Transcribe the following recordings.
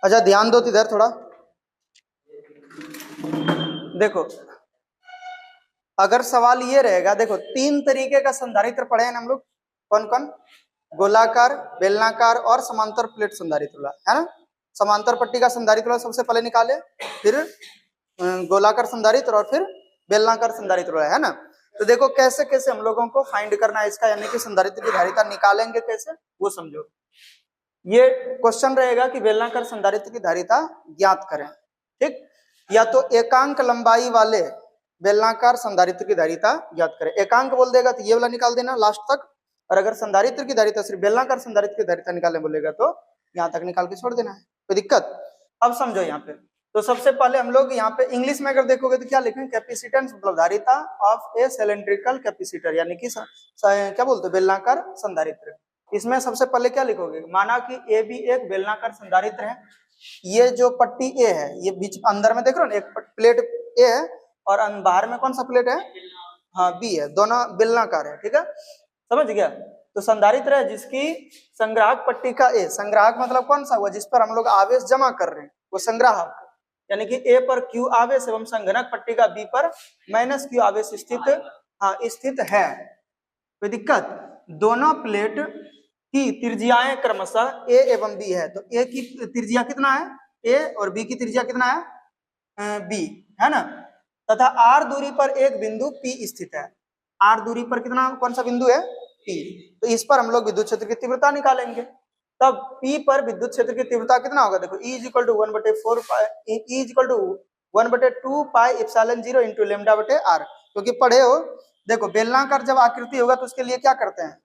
अच्छा ध्यान दो इधर थोड़ा, देखो अगर सवाल ये रहेगा, देखो 3 तरीके का संधारित्र पढ़े हैं हम लोग, कौन कौन? गोलाकार, बेलनाकार और समांतर प्लेट संधारित्र, है ना। समांतर पट्टी का संधारित्र सबसे पहले निकाले, फिर गोलाकार संधारित्र और फिर बेलनाकार संधारित्र, है ना। तो देखो कैसे कैसे हम लोगों को फाइंड करना है इसका, यानी कि संधारित्र की धारिता निकालेंगे कैसे वो समझो। ये क्वेश्चन रहेगा कि बेलनाकार संधारित्र की धारिता ज्ञात करें, ठीक। या तो एकांक लंबाई वाले बेलनाकार संधारित्र की धारिता ज्ञात करें, एकांक बोल देगा तो ये वाला निकाल देना लास्ट तक, और अगर संधारित्र की धारिता सिर्फ बेलनाकार संधारित्र की धारिता निकालने बोलेगा तो यहाँ तक निकाल के छोड़ देना है, कोई दिक्कत? अब समझो यहाँ पे, तो सबसे पहले हम लोग यहाँ पे इंग्लिश में अगर देखोगे तो क्या लिखेंगे? कैपेसिटेंस मतलब धारिता ऑफ ए सिलिंड्रिकल कैपेसिटर, यानी कि क्या बोलते हैं, बेलनाकार संधारित्र। इसमें सबसे पहले क्या लिखोगे? माना कि ए बी एक बेलनाकार संधारित्र है, ये जो पट्टी ए है ये बीच अंदर में देख रहे हो ना, एक प्लेट ए है और बाहर में कौन सा प्लेट है? हाँ बी है, दोनों बेलनाकार है, ठीक है, समझ गया। तो संधारित्र है जिसकी संग्राहक पट्टी का ए, संग्राहक मतलब कौन सा हुआ? जिस पर हम लोग आवेश जमा कर रहे हैं वो संग्राहक, यानी कि ए पर क्यू आवेश एवं संघनक पट्टी का बी पर माइनस क्यू आवेश स्थित है। कोई दिक्कत? दोनों प्लेट की त्रिज्याएं क्रमशः ए एवं बी है, तो ए की त्रिज्या कितना है? ए, और बी की त्रिज्या कितना है? बी, है ना। तथा आर दूरी पर एक बिंदु पी स्थित है, आर दूरी पर कितना, कौन सा बिंदु है? पी। तो इस पर हम लोग विद्युत क्षेत्र की तीव्रता निकालेंगे, तब P पर विद्युत क्षेत्र की तीव्रता कितना होगा? देखो E equal to 1/2 pi epsilon 0 into lambda बटे आर, क्योंकि पढ़े हो, देखो बेलनाकार जब आकृति होगा तो उसके लिए क्या करते हैं?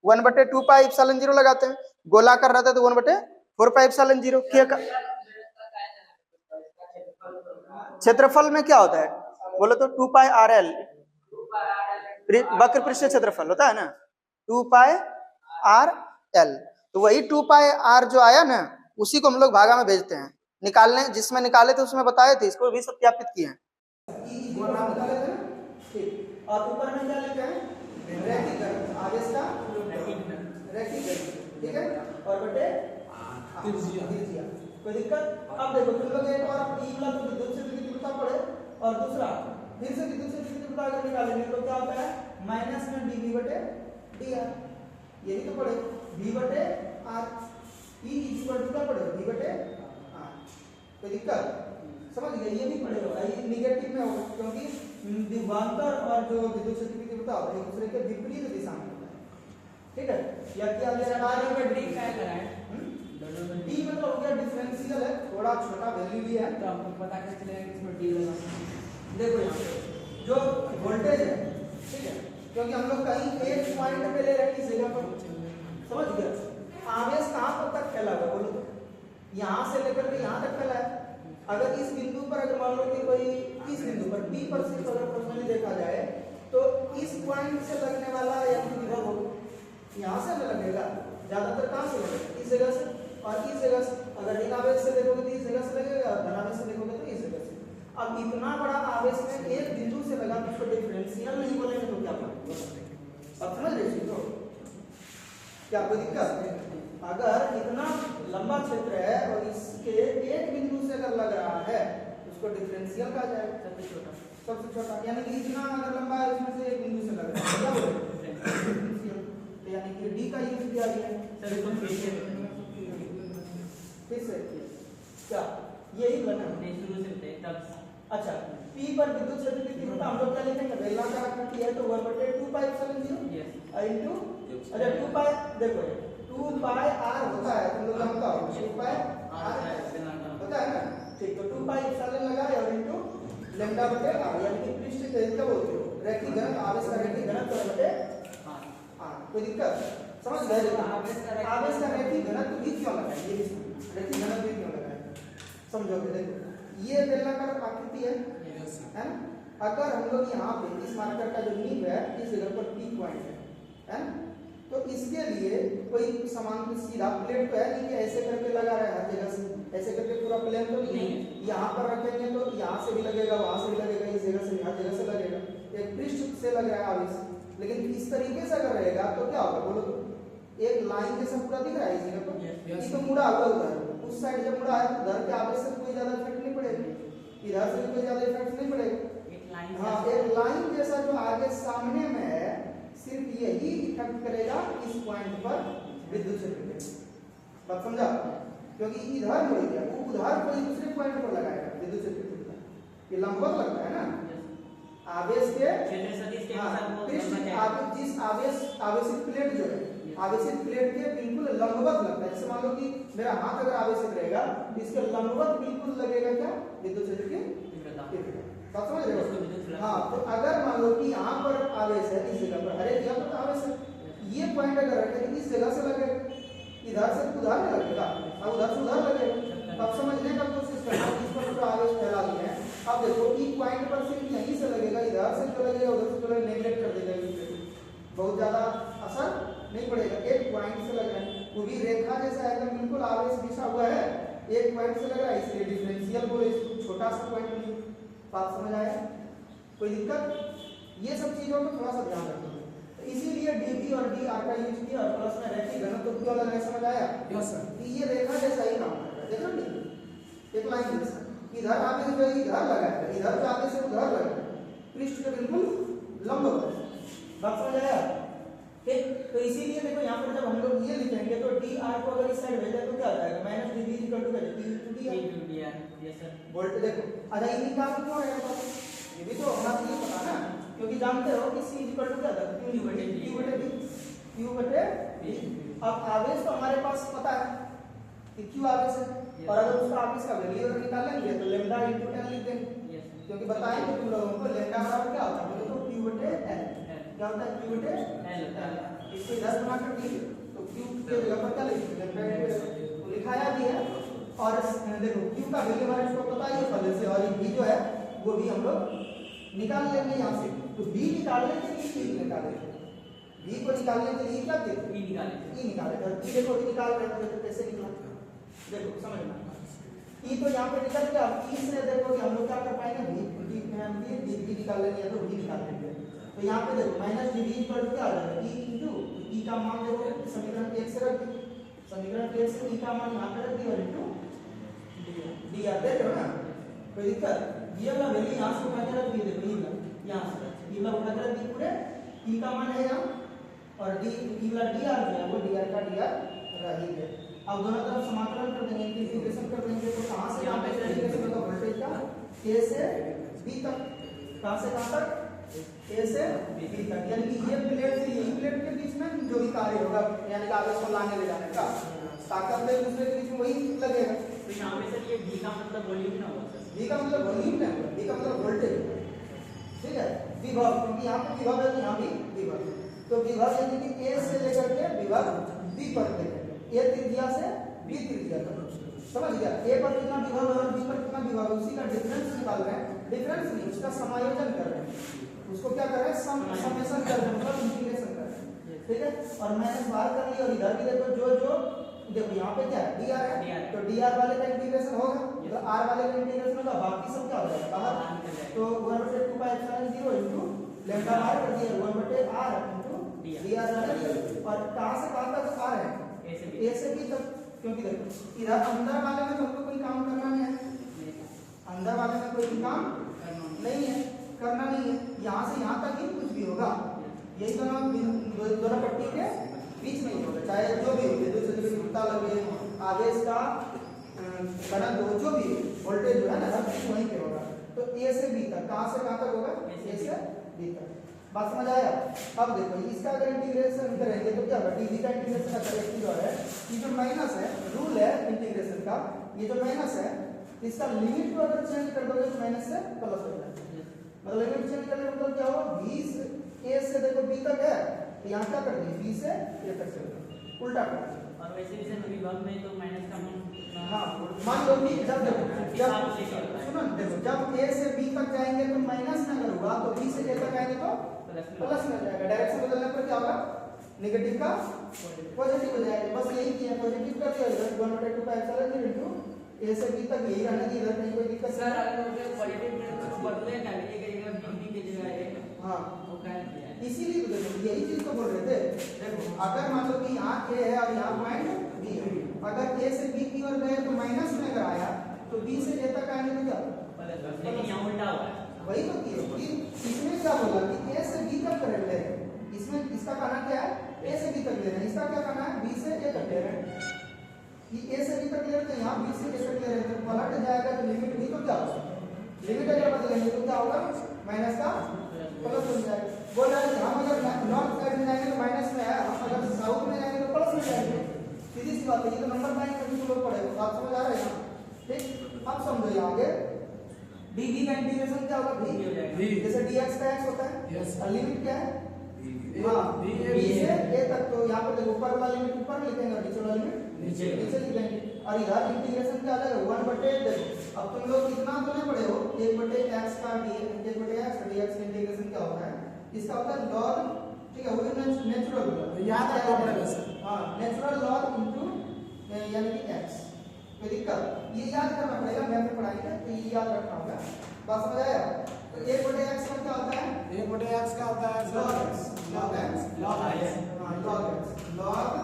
1/2 पाई एप्सिलॉन 0 लगाते हैं, गोलाकार रहता है तो 1/4 पाई एप्सिलॉन 0। क्षेत्रफल में क्या होता है बोलो तो? 2 पाई आर एल, वक्र पृष्ठ क्षेत्रफल होता है ना, 2 पाई आर एल। तो वही 2 पाई आर जो आया ना, उसी को हम लोग भागा में भेजते हैं निकालने, जिसमें निकाले थे उसमें बताए थे, इसको भी सत्यापित किए हैं। और ऊपर में क्या लिखा है? रैखिक घनत्व, आवेश का रैखिक घनत्व, ठीक है, और बटे त्रिज्या। कोई दिक्कत? अब देखो तुम लोग एक बार ई वाला तो विद्युत क्षेत्र की तीव्रता पढ़े, और दूसरा फिर से विद्युत क्षेत्र की तीव्रता अगर निकालेंगे तो क्या होता है? माइनस में dv बटे dr, ये भी तो पढ़े, v बटे r, e इक्वल टू क्या पढ़े? v बटे r। कोई दिक्कत? समझ गए? ये भी पढ़े होगा, ये निगेटिव में होगा क्योंकि विभवांतर और जो विद्युत क्षेत्र की तीव्रता होता है एक दूसरे के विपरीत दिशा में होता है, ठीक है। या क्या दोनों में डी क्या कराए? डी मतलब हो गया डिफरेंशियल है, थोड़ा छोटा वैल्यू लिया है, तो आपको पता कैसे चलेगा कि इसमें डी लगा। देखो यहाँ पे जो वोल्टेज है, ठीक है, क्योंकि हम लोग कहीं एक पॉइंट पे ले रहे हैं इस जगह पर, समझ गए? आवेश कहाँ तक फैला हुआ बोलो? यहाँ से लेकर के यहाँ तक फैला है। अगर इस बिंदु पर अगर मान लो कि कोई इस बिंदु पर बी पर सिर्फ अगर पर्सनली देखा जाए तो इस पॉइंट से लगने वाला यानी विभव हो यहाँ से लगेगा, ज्यादातर कहाँ से लगेगा? इस जगह से, और इस जगह से। अगर ऋण आवेश से देखोगे तो इस जगह से लगेगा, धन आवेश से देखोगे तो इस जगह से। अब इतना बड़ा आवेश में एक बिंदु से लगा तो उसको डिफरेंशियल नहीं बोलेंगे तो क्या बोलेंगे? अब समझ रहे हो? क्या कोई दिक्कत? अगर इतना लंबा क्षेत्र है और इसके एक बिंदु से अगर लग रहा है तो उसको डिफरेंशियल कहा जाएगा, सबसे छोटा, यानी कि इतना अगर लंबा है उसमें से एक बिंदु से लग रहा है क्या बोलेंगे? डिफरेंशियल। तो यानी कि डी का यूज किया गया है, फिर से क्या यही बना शुरू से तब। अच्छा, P पर विद्युत क्षेत्र की तीव्रता हम लोग क्या लिखेंगे? बेलनाकार आकृति है तो 1/2 पाई एप्सिलॉन 0 इनटू, अच्छा 2 पाई, देखो 2 पाई r होता है, तुम लोग जानते हो 2 पाई r होता है ना, ठीक। तो 2 पाई एप्सिलॉन लगाए और इनटू लैम्डा बटे r, यानी कि पृष्ठ क्षेत्र बोलते हो, रैखिक घनत्व, आवेश का रैखिक घनत्व बटे r। कोई दिक्कत? समझ गए? आवेश का रैखिक घनत्व भी क्यों लगाए, ये भी रैखिक घनत्व भी क्यों लगाए समझोगे? देखो ये बेलनाकार आकृति है ना, अगर हम लोग यहाँ पे इस मार्कर का जो नींव है इस जगह पर P पॉइंट है ना, तो इसके लिए कोई समान सीधा प्लेट तो है नहीं कि ऐसे करके लगा रहा है हर जगह से, ऐसे करके पूरा प्लेन तो नहीं है। यहाँ पर रखेंगे तो यहाँ से भी लगेगा, वहां से भी लगेगा, इस जगह से हर जगह से लगेगा, एक पृष्ठ से लग रहा है आवेश। लेकिन इस तरीके से अगर रहेगा तो क्या होगा बोलो? एक लाइन जैसा पूरा दिख रहा है इस जगह पर, ये तो मुड़ा हुआ होता है, उस साइड जब मुड़ा है तो उधर के आवेश से कोई ज्यादा इफेक्ट नहीं पड़ेगा, इधर से कोई ज्यादा इफेक्ट नहीं पड़ेगा। हाँ, एक लाइन जैसा जो आगे सामने में है सिर्फ यही इफेक्ट करेगा इस पॉइंट पर विद्युत क्षेत्र के। बात समझा? क्योंकि इधर मुड़ गया, वो उधर कोई दूसरे पॉइंट पर लगाएगा विद्युत क्षेत्र, ये लंबवत लगता है ना आवेश के जिस आवेशित प्लेट जो है, आवेशित प्लेट के बिल्कुल लंबवत लगता है। जैसे मान लो कि मेरा हाथ अगर आवेशित रहेगा तो इसके लंबवत बिल्कुल लगेगा क्या विद्युत क्षेत्र की तीव्रता। बात समझ रहे हो? हाँ, तो अगर मान लो कि यहाँ पर आवेश है, इस जगह पर हर एक जगह पर आवेश है, ये पॉइंट अगर रखे तो इस जगह से लगेगा, इधर से उधर नहीं लगेगा, अब उधर से उधर लगेगा। अब समझने का कोशिश करना इस पर जो आवेश फैला दिए हैं। अब देखो ई पॉइंट पर सिर्फ यहीं से लगेगा, इधर से जो लगेगा उधर से जो लगेगा नेगलेक्ट कर देगा, बहुत ज्यादा असर नहीं पड़ेगा। एक पॉइंट से लग रहा है, वो भी रेखा जैसा एकदम बिल्कुल आवेश बिछा हुआ है, एक पॉइंट से लग रहा है, इसलिए डिफरेंशियल बोले इसको, छोटा सा पॉइंट नहीं। बात समझ आया? कोई दिक्कत? ये सब चीजों को थोड़ा सा ध्यान रखना, तो इसीलिए डीबी और डी आर का यूज किया और प्लस में रैखिक घनत्व वाला नहीं समझ आया? Yes sir. ये रेखा जैसा ही काम करता है, देखो नहीं एक लाइन जैसा, इधर आवेश जो इधर लगाएगा, इधर जो आवेश है उधर लगाएगा, पृष्ठ के बिल्कुल लंबवत। बात समझ आया? ठीक, तो इसीलिए देखो यहाँ पर जब हम लोग ये लिखेंगे तो डी आर को अगर इस साइड भेजा तो क्या हो जाएगा minus D B equal to D R. Yes sir. Volt देखो अच्छा ये निकाल क्यों है, ये भी तो होना चाहिए पता ना, क्योंकि जानते हो कि सी इक्वल टू क्या था क्यू बटे बी। अब आवेश तो हमारे पास पता है कि क्यू आवेश है, और अगर उसका आवेश का वैल्यू अगर निकालेंगे तो लैम्डा इनटू 10 लिख देंगे, क्योंकि बताएंगे तुम लोगों को लैम्डा बराबर क्या होता है, तो क्यू बटे एल क्या होता है, क्यू बटे एल। इसको इधर बना कर दी तो क्यू के जगह पर क्या लिखेंगे लैम्डा इनटू तो लिखाया भी है। और देखो क्यू का वैल्यू हमारे को पता ही है पहले से, और ये बी जो है वो भी हम लोग निकाल लेंगे यहाँ से। तो बी निकालने के लिए ई निकालेंगे, बी को निकालने के लिए क्या देखो ई निकालेंगे, और बी देखो निकाल रहे हैं तो कैसे निकाल, देखो समझना ई तो यहाँ पे निकल गया। अब ई से देखो कि हम लोग क्या कर पाएंगे, बी निकाल लेंगे तो बी निकाल लेंगे। तो यहाँ पे देखो माइनस डी बी पर क्या आ जाएगा ई इनटू ई का मान देखो समीकरण 1 से रख दी, समीकरण 1 से ई का मान यहाँ पे रख दिया और इनटू डी आर देख रहे हो ना, कोई दिक्कत? ये वाला वैल्यू यहाँ से उठा के रख दिए, देखो ई यहाँ से ई वाला उठा के रख दिए, पूरे ई का मान है यहाँ, और डी ई वाला डी आर जो है वो डी आर का डी आर रह ही गया। अब दोनों तरफ समाकलन कर देंगे, इंटीग्रेशन कर देंगे, तो कहां से कहां तक इंटीग्रेशन होगा वोल्टेज का a से b तक, कहां से कहां तक a से b तक, यानी कि ये प्लेट से यही प्लेट के बीच में जो भी कार्य होगा, यानी कि आवेश को लाने ले जाने का ताकत एक दूसरे के बीच में वही लगेगा। तो यहाँ पे सर ये v का मतलब वॉल्यूम ना होगा सर, v का मतलब वॉल्यूम ना होगा, v का मतलब वोल्टेज, ठीक है, विभव, क्योंकि यहाँ पे विभव है तो यहाँ भी विभव, तो विभव यानी कि a से लेकर के विभव b पर लेकर ए त्रिज्या से बी त्रिज्या तक, समझ गया? ए पर कितना विभव है और बी पर कितना विभव है, उसी का डिफरेंस निकाल रहे हैं, डिफरेंस नहीं उसका समायोजन कर रहे हैं, उसको क्या कर रहे हैं समेशन कर रहे हैं, मतलब इंटीग्रेशन कर रहे हैं, ठीक है। और माइनस बाहर कर लिया, और इधर भी देखो जो जो देखो यहाँ पे क्या है डी आर है, तो डी आर वाले का इंटीग्रेशन होगा, तो आर वाले का इंटीग्रेशन होगा, बाकी सब क्या हो जाएगा बाहर, तो 1/2 पाई एप्सिलॉन 0 इनटू लैम्डा बाहर कर दिया 1/r इनटू डी आर, और कहां से कहां तक आ रहे हैं ए से बी तक, क्योंकि देखो इधर अंदर वाले में हमको कोई काम करना नहीं है, अंदर वाले में कोई काम नहीं है, करना नहीं है, यहाँ से यहाँ तक ही कुछ भी होगा, यही दोनों पट्टी के बीच में ही होगा, चाहे जो भी हो, दूसरे विद्युतता लगे, आवेश का घनत्व जो भी वोल्टेज जो है ना हर चीज वहीं पे होगा। तो ए से बी तक, कहाँ से कहाँ तक होगा, ए से बी तक। बात समझ आया? अब देखो इसका अगर इंटीग्रेशन करेंगे तो क्या होगा, डीवी का इंटीग्रेशन करेक्ट जो है, ये जो माइनस है रूल है इंटीग्रेशन का, ये जो माइनस है इसका लिमिट को अगर चेंज कर दोगे तो माइनस से प्लस हो जाएगा, मतलब लिमिट चेंज करने का मतलब क्या होगा, बी से ए से देखो बी तक है तो यहाँ क्या कर दिए बी से ए तक चलेगा, उल्टा कर दिया। और वैसे भी सर विभव में तो माइनस का मान हाँ मान लो कि जब सुनो देखो जब ए से बी तक जाएंगे तो माइनस में अगर हुआ तो बी से ए तक आएंगे तो प्लस में जाएगा, डायरेक्शन बदलने पर क्या होगा नेगेटिव का पॉजिटिव हो जाएगा, बस यही किया पॉजिटिव कर दिया, 1/2 पाई एप्सिलॉन 0 इनटू ए से बी तक यही रहने की इधर कहीं कोई दिक्कत सर अगर मुझे पॉजिटिव में बदले ना ये बी की जगह है, हां वो क्या किया है, इसीलिए तो देखो यही चीज तो बोल रहे थे, देखो अगर मान लो कि यहाँ ए है और यहाँ पॉइंट बी है, अगर ए से बी की ओर गए तो माइनस में अगर आया तो बी से ए तक आएंगे तो क्या लेकिन यहाँ उल्टा हुआ है। वही तो किए कि इसमें क्या बोला कि ए से बी तक करंट ले रहे हैं, इसमें इसका कहना क्या है ए से बी तक ले रहे हैं, इसका क्या कहना है बी से ए तक ले रहे हैं। कि ए से बी तक ले रहे हैं तो यहाँ बी से ए तक ले रहे हैं, तो पलट जाएगा तो लिमिट भी तो क्या होगा, लिमिट अगर बदलेंगे तो क्या होगा माइनस का प्लस बन जाएगा। बोल रहे हैं हम अगर नॉर्थ साइड में जाएंगे तो माइनस में है, हम अगर साउथ में जाएंगे तो प्लस में जाएंगे, सीधी सी बात है। ये तो नंबर लाइन का भी लोग पढ़ेगा, बात समझ आ रहा है ना? ठीक, अब समझो यहाँ आगे dv का इंटीग्रेशन क्या होगा v, जैसे dx का x होता है और लिमिट क्या है हाँ b से a तक, तो यहाँ पर देखो ऊपर वाला लिमिट ऊपर लिखेंगे और नीचे वाला लिमिट नीचे लिखेंगे, और इधर इंटीग्रेशन क्या आ जाएगा 1/, देखो अब तुम लोग इतना तो नहीं पढ़े हो 1/x का dx का इंटीग्रेशन क्या होता है, इसका होता है log, ठीक है, वो नेचुरल याद है पढ़ेगा सर। हाँ नेचुरल log इनटू यानी कि x, कोई दिक्कत ये याद करना पड़ेगा, मैथ में पढ़ाएंगे तो ये याद रखना होगा। बात समझ आया? तो 1/x का क्या होता है 1/x का होता है log x, log x, log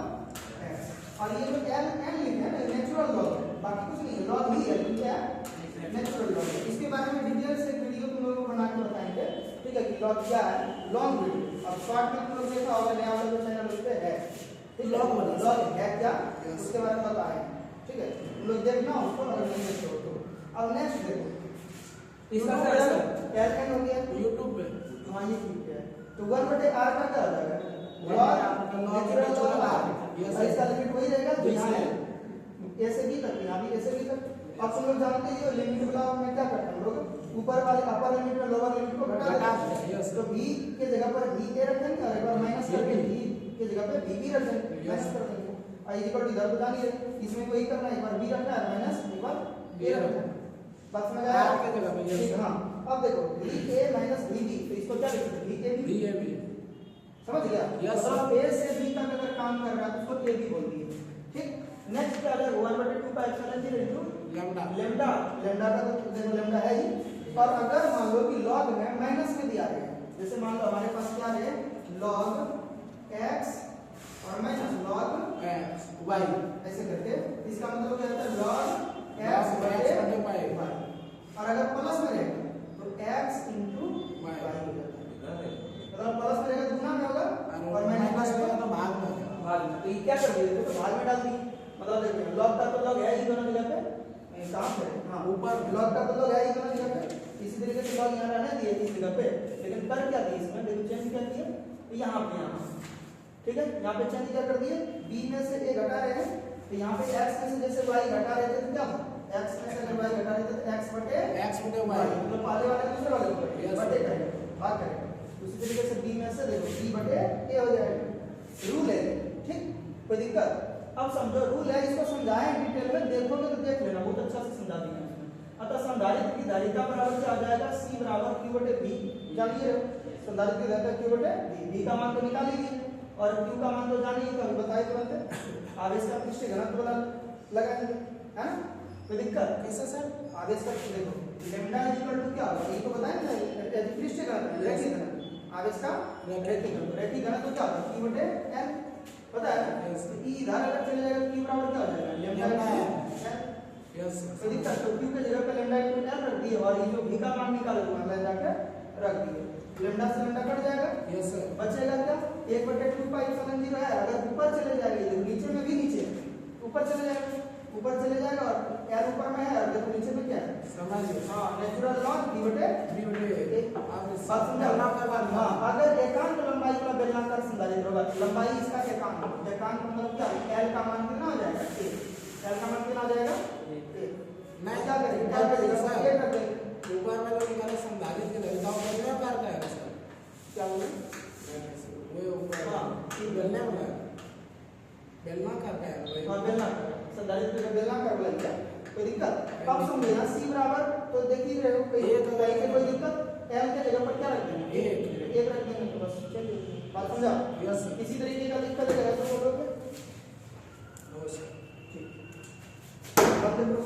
x, और ये जो n लिखे हैं ना नेचुरल log है, बाकी कुछ नहीं है, log ही है, क्या है नेचुरल log है। इसके बारे में डिटेल से वीडियो तुम लोगों को बना के बताएंगे, ठीक है, कि log क्या है, लॉन्ग वीडियो। अब शॉर्ट में तुम लोग देखा होगा नया वाला जो चैनल उस पे है, ठीक है, log है क्या उसके बारे में बताएंगे, ठीक है, तुम लोग देखना उसको, अगर नहीं देखते हो तो। अब नेक्स्ट देखो इसका ln हो गया YouTube पे, हाँ ये ठीक है, तो 1/r का क्या हो जाएगा log नेचुरल log r, और इसका लिमिट वही रहेगा जो यहाँ है a से b तक, यहाँ भी a से b तक। अब तुम लोग जानते ही हो लिमिट वाला में क्या करते हैं हम लोग, ऊपर वाले अपर लिमिट और लोअर लिमिट को घटा देते हैं, तो b के जगह पर b a रखेंगे और एक बार माइनस करके b के जगह पे b भी रख देंगे, माइनस कर देंगे, और इक्वल टू इधर को जानिए, इसमें कोई करना है, एक बार b रखना है माइनस एक बार a रखना है। बात समझ आया? r के जगह पे ठीक, हाँ अब देखो va माइनस vb, तो इसको क्या लिख सकते हैं vab, समझ गया? मतलब a से b तक अगर काम कर रहा है तो उसको a b बोल दिए, ठीक। नेक्स्ट क्या है 1/2 का एप्सिलॉन 0 इनटू लैम्डा, लैम्डा का तो देखो लैम्डा है ही, और अगर मान लो कि log में माइनस में दिया है, जैसे मान लो हमारे पास क्या है log x और माइनस log x y, ऐसे करके, इसका मतलब क्या होता है log x बटे y, और अगर प्लस में रहेगा तो x इनटू y हो जाता है, मतलब प्लस में रहेगा गुना में होगा और माइनस में तो भाग में होगा, भाग में, तो ये क्या कर दिए तो भाग में डाल दिए, मतलब देखिए log का तो log है ही दोनों जगह पे, कहां पे हाँ ऊपर log का तो log है ही दोनों जगह पे, इसी तरीके से log यहां रहने दिए इस जगह पे, लेकिन कर क्या दिए इसमें देखो चेंज क्या किए, तो यहां पे यहाँ, ठीक है, यहाँ पे चेंज क्या कर दिए b में से a घटा रहे हैं, तो यहाँ पे x में से जैसे y घटा रहे थे तो क्या x में से अगर y घटा रहे थे तो x बटे y, मतलब पहले वाले दूसरे वाले ऊपर बटे करेंगे, भाग करेंगे, उसी तरीके से b में से देखो b बटे a हो जाएगा, रूल है, ठीक, कोई दिक्कत? अब समझो रूल है, इसको समझाएं डिटेल में, देखोगे तो देख लेना, बहुत अच्छा से समझा दिया इसमें। अतः संधारित्र की धारिता बराबर क्या आ जाएगा c बराबर q बटे b, जानिए संधारित्र की धारिता q बटे b का मान तो निकाल लीजिए और q का मान तो जानिए, तो अभी बताए तुरंत आवेश का पृष्ठ घनत्व वाला लगाएंगे, है ना, कोई दिक्कत? कैसे सर? आवेश का देखो लैम्डा इक्वल टू क्या होगा, ये तो बताएं ना, पृष्ठ घनत्व रैखिक घनत्व, आवेश का रैखिक घनत्व क्या होता है q बटे n, पता है? तो e इधर अगर चले जाएगा q बराबर क्या हो जाएगा लैम्डा n, यस तो दिक्कत तो q के जगह पे लैम्डा इक्वल n रख दिए, और ये जो v का मान निकाले हुआ लैम्डा के रख दिए, लैम्डा से लैम्डा कट जाएगा, यस सर, बचेगा क्या 1/2 पाई एप्सिलॉन 0 है, अगर ऊपर चले जाएगा ये नीचे में भी नीचे ऊपर चले जाएगा, ऊपर चले जाएगा और यार ऊपर में है और देखो नीचे में क्या है, समझिए, हां नेचुरल log b बटे आप बात समझा करवा, हां अगर एकांक लंबाई का बेलनाकार संधारित्र होगा, लंबाई इसका एकांक मतलब क्या l का मान कितना हो जाएगा a, l का मान कितना हो जाएगा a, मैं क्या करेंगे सर ये कर देंगे, ऊपर में लोग निकाले संधारित्र के लड़का ऊपर में कर रहा है सर, क्या बोले वो ऊपर हां ये बेलने वाला बेलना कर रहा है, हां बेलनाकार संधारित्र का बेलनाकार बोला क्या, कोई दिक्कत? अब समझो यहाँ c बराबर तो देखिए रहे हो कोई दिक्कत, l के जगह पर क्या रख देंगे एक रख देंगे, तो बस चलिए बात समझा? यस सर, इसी तरीके का दिक्कत है तो बोलोगे नमस्कार, ठीक, अब देखो